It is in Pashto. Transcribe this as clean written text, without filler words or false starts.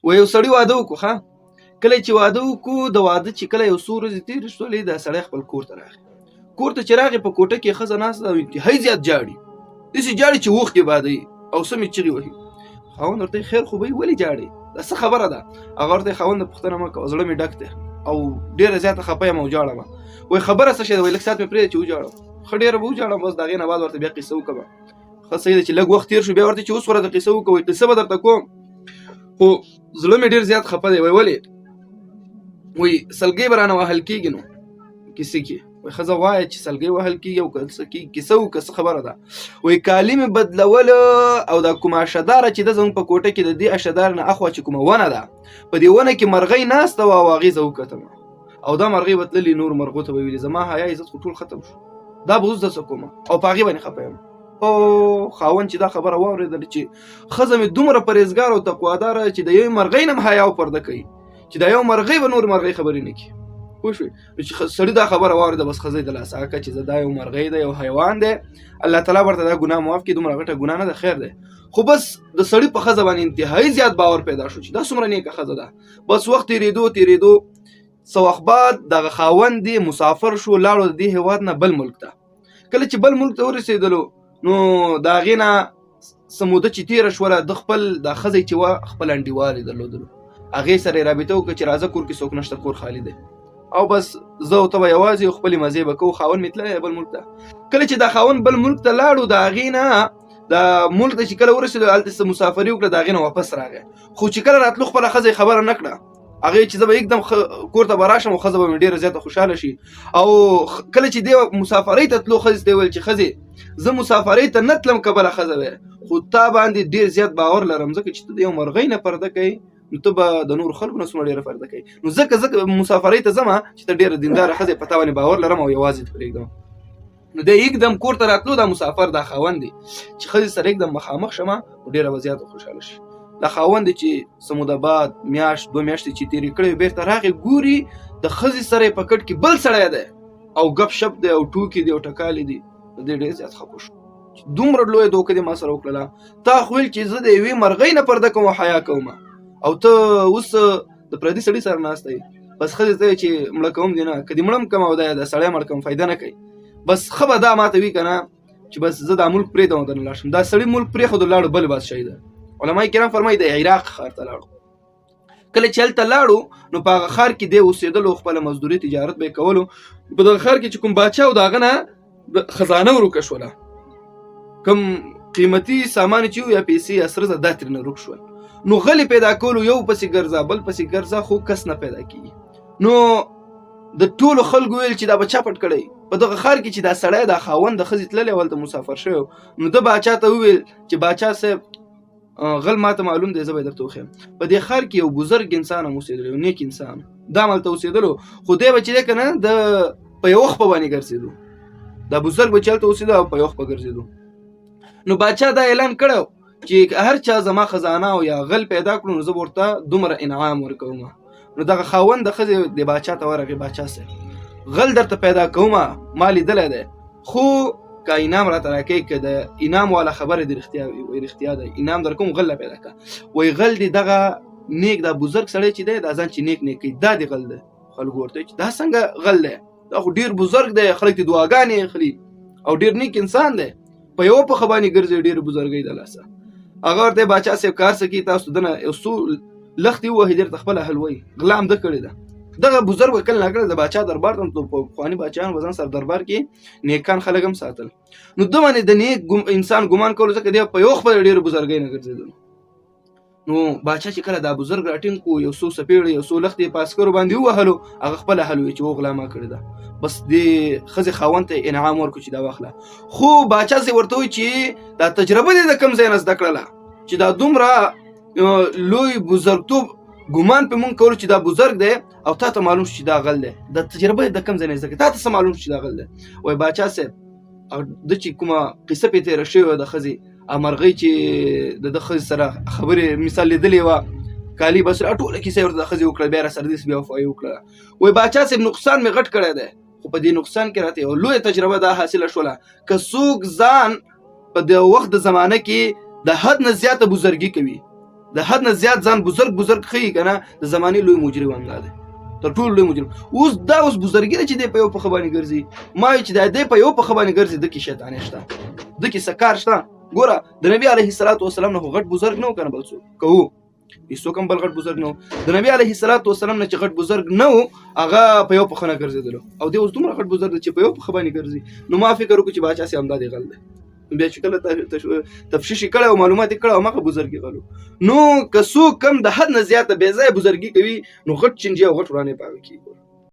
و یو سړی واده وکړو ښه کله چې واده وکړو د واده چې کله یو څو ورځې تېرې شولې دا سړی خپل کور ته راغی کور ته چې راغی په کوټه کې ښځه ناسته ده او انتهایي زیات جاړي داسې جاړي چې اوښکې بادوي او سمې چغې وهي خاوند ورته خیر خو به یې ولې جاړې دا څه خبره ده هغه ورته خاوند پوښتنه مه کوه زړه مې ډک دی او ډېره زیاته خفه یم او جاړم وایي خبره څه شی ده وایي لږ ساعت مې پرېږده چې وجاړم ښه ډېره به وجاړم بس د هغې نه بعد ورته بیا قصه وکړم ښه صحیح ده چې لږ وخت تېر شو بیا ورته چې اوس ورته قصه وکړه وایي قصه به درته کوم خو زړه مې ډېر زیات خفه دی وایي ولې وایي سلګۍ به رانه وهل کېږي نو کیسې کې وایي ښځه وایه چې سلګۍ وهل کېږي او کیسه وکړه څه خبره ده وایي کالي مې بدلول او دا کومه اشداره چې ده زموږ په کوټه کې د دې اشدار نه اخوا چې کومه ونه ده په دې ونه کې مرغۍ ناسته وه او هغې زه وکتم او دا مرغۍ به تللې نور مرغو ته به ویلې زما حیا عزت خو ټول ختم شو دا به اوس داسې کومه او په هغې باندې خفه یم او خاوند چې دا خبره واورېدله چې ښځه مې دومره پرهېزګار او تقواداره چې د یوې مرغۍ نه هم حیا او پرده کوي چې دا یو مرغۍ به نور مرغۍ خبرې نه کړي پوه شوې چې سړي دا خبره واورېده بس ښځه یې د لاسه کړه چې زه دا یو مرغۍ ده یو حیوان دی الله تعالی ورته دا ګناه معاف کړي دومره غټه ګناه نه ده خیر دی خو بس د سړي په ښځه باندې انتهایي زیات باور پیدا شو چې دا څومره نیکه ښځه ده بس وخت تېرېدو څه وخت بعد دغه خاوند دی مسافر شو لاړو د دې هېواد نه بل ملک ته کله چې بل ملک ته ورسېدلو نو د هغې نه څه موده چې تېره شوله د خپل دا ښځی چې وه خپل انډیوال یې درلودلو هغې سره یې رابطه وکړه چې راځه کور کې څوک نشته کور خالي دی او بس زه او ته به یوازې یو خپلې مزې به کوو خاوند مې تللی بل ملک ته کله چې دا خاوند بل ملک ته لاړو د هغې نه د ملک ته چې کله ورسېدو هلته څه مسافري وکړه د هغې نه واپس راغی خو چې کله راتلو خپله ښځه یې خبره نه کړه هغې چې زه به یکدم کور ته به راشم او ښځه به مې ډېره زیاته خوشحاله شي او کله چې دې مسافرۍ ته تلو ښځې ته یې ویل چې ښځې زه مسافرۍ ته نه تلم که بله ښځه وی خو تا باندې ډېر زیات باور لرم ځکه چې ته د یو مرغۍ نه پرده کوې نو ته به د نورو خلکو نه څومره ډېره پرده کوې نو ځکه مسافرۍ ته ځمه چې ته ډېره دینداره ښځې په تا باندې باور لرم او یوازې ته پرېږدم نو دی یکدم کور ته راتلو دا مسافر دا خاوند دی چې ښځې سره یکدم مخامخ شمه نو ډېره به زیاته خوشحاله شي دا خاوند دی چې څه موده بعد میاشت 2 میاشتې چې تېرې کړې بېرته راغی ګوري د ښځې سره یې په کټ کې بل سړی دی او ګپ شپ دی او ټوکې دي او ټکالې دي د دې ډېر زیات خفه شو چې دومره لویه دوکه دې ما سره وکړله تا خو ویل چې زه د یوې مرغۍ نه پرده کوم او حیا کوم او ته اوس د پردي سړي سره ناسته یې بس ښځې ته چې مړه کوم دې نه که دې مړه کوم او د سړی مړ کوم فایده نه کوي بس ښه به دا ماته وي که نه چې بس زه دا ملک پرېږدم او درنه لاړ شم دا سړي ملک پرېښودو لاړو بل بادشاهي ده علما کرام فرمایي د عراق ښار ته لاړو کله چې هلته لاړو نو په هغه ښار کې دی اوسېدلو خپله مزدوري تجارت به یې کولو په دغه ښار کې چې کوم باچا و د هغه نه خزانه ورکه شوله کوم قیمتي سامان چې و یا پیسې یا سره زر دا ترېنه ورک شول نو غلې پیدا کولو یو پسې ګرځه بل پسې ګرځه خو کس نه پیدا کېږي نو د ټولو خلکو ویل چې دا به چا پټ کړی په دغه ښار کې چې دا سړی دا خاوند د ښځې تللی ولته مسافر شوی نو ده باچا ته وویل چې باچا صاحب غل ماته معلوم دی زه به یې درته وښیم په دې ښار کې یو بزرګ انسان هم اوسېدلی یو نیک انسان دا هم هلته اوسېدلو خو دی به چې دی که نه د په یو وخت په باندې ګرځېدو دا بزرګ به چې هلته اوسېدو او په یو وخت په ګرځېدو نو باچا دا اعلان کړی چې هر چا زما خزانه او یا غل پیدا کړو نو زه به ورته دومره انعام ورکوم نو دغه خاوند د ښځې د باچا ته ورغی باچا صاحب غل درته پیدا کوم ما لیدلی دی خو که انعام راته راکوي که د انعام والا خبره دې رښتیا وي وایي رښتیا دی انعام در کوم غل پیدا کړه وایي غل دی دغه نیک دا بزرګ سړی چې دی دا ځان چې نیک کوي دا دی غل دی خلکو ورته چې دا څنګه غل دی دا خو ډېر بزرګ دی خلک ته دعاګانې اخلي او ډېر نیک انسان دی په یوه پښه باندې ګرځي ډېر بزرګۍ د لاسه هغه ورته باچا صاحب کار څه کوي تاسو دنه یو څو لختې ووهي درته خپله حلوۍ غلا هم ده کړې ده دغه بزرګ به کله ناکله د باچا دربار ته په پخواني باچایانو به ځان سره دربار کې نیکان خلک هم ساتل نو ده باندې د نیک انسان ګمان کولو ځکه دی په یو خپله ډېرې بزرګۍ نه ګرځېدلو نو باچا چې کله دا بزرګ راټینګ کړو یو څو څپېړې یو څو لختې په عسکرو باندې ووهلو هغه خپله حلوۍ چې و غلا ما کړې ده بس دې ښځې خاوند ته انعام ورکړو چې دا واخله خو باچا صاحب ورته وایي چې دا تجربه دې د کوم ځای نه زده کړله چې دا دومره لوی بزرګتوب ګمان په مونږ کولو چې دا بزرګ دی او تا ته معلوم شو چې دا غل دی د تجربه د کوم ځای نه زده کړې تا ته څه معلوم شو چې دا غل دی وایي باچا صاحب د چې کومه قصه پې تېره شوې وه د ښځې مرغۍ چې د ښځې سره خبرې مثال لیدلې وه کالي بس ټوله کیسه یې ورته د ښځې وکړه بیا راسره داسې بې وفایي وکړه وایي باچا صاحب نقصان مې غټ کړی دی خو په دې نقصان کې راته یو لویه تجربه دا حاصله شوله که څوک ځان په د وخت د زمانه کې د حد نه زیاته بزرګي کوي د حد نه زیات ځان بزرګ ښیي که نه د زمانې لوی مجرم همدا دی تر ټولو لوی مجرم. اوس بزرګي ده چې دی په یو پښه باندې ګرځي. ما وایي چې دی په یو پښه باندې ګرځي ده کې شیطاني شته ده کې څه کار شته. ګوره د نبي علیه الصلاة والسلام نه خو غټ بزرګ نه و که نه بل څوک که و هېڅوک هم بل غټ بزرګ نه و. د نبي علیه الصلاة والسلام نه چې غټ بزرګ نه و هغه په یو پښه نه ګرځېدلو او دی اوس دومره غټ بزرګ دی چې په یو پښه باندې ګرځي. نو ما فکر وکړو چې باچا صاحب همدا دی غل دی. بیا چې کله تفشیش کړی او معلومات یې کړی او مخه بزرګي غلو. نو که څوک کم د حد نه زیاته بې ځایه بزرګي کوي نو غټ چینجي او غټ ورانې په هغه کېږي.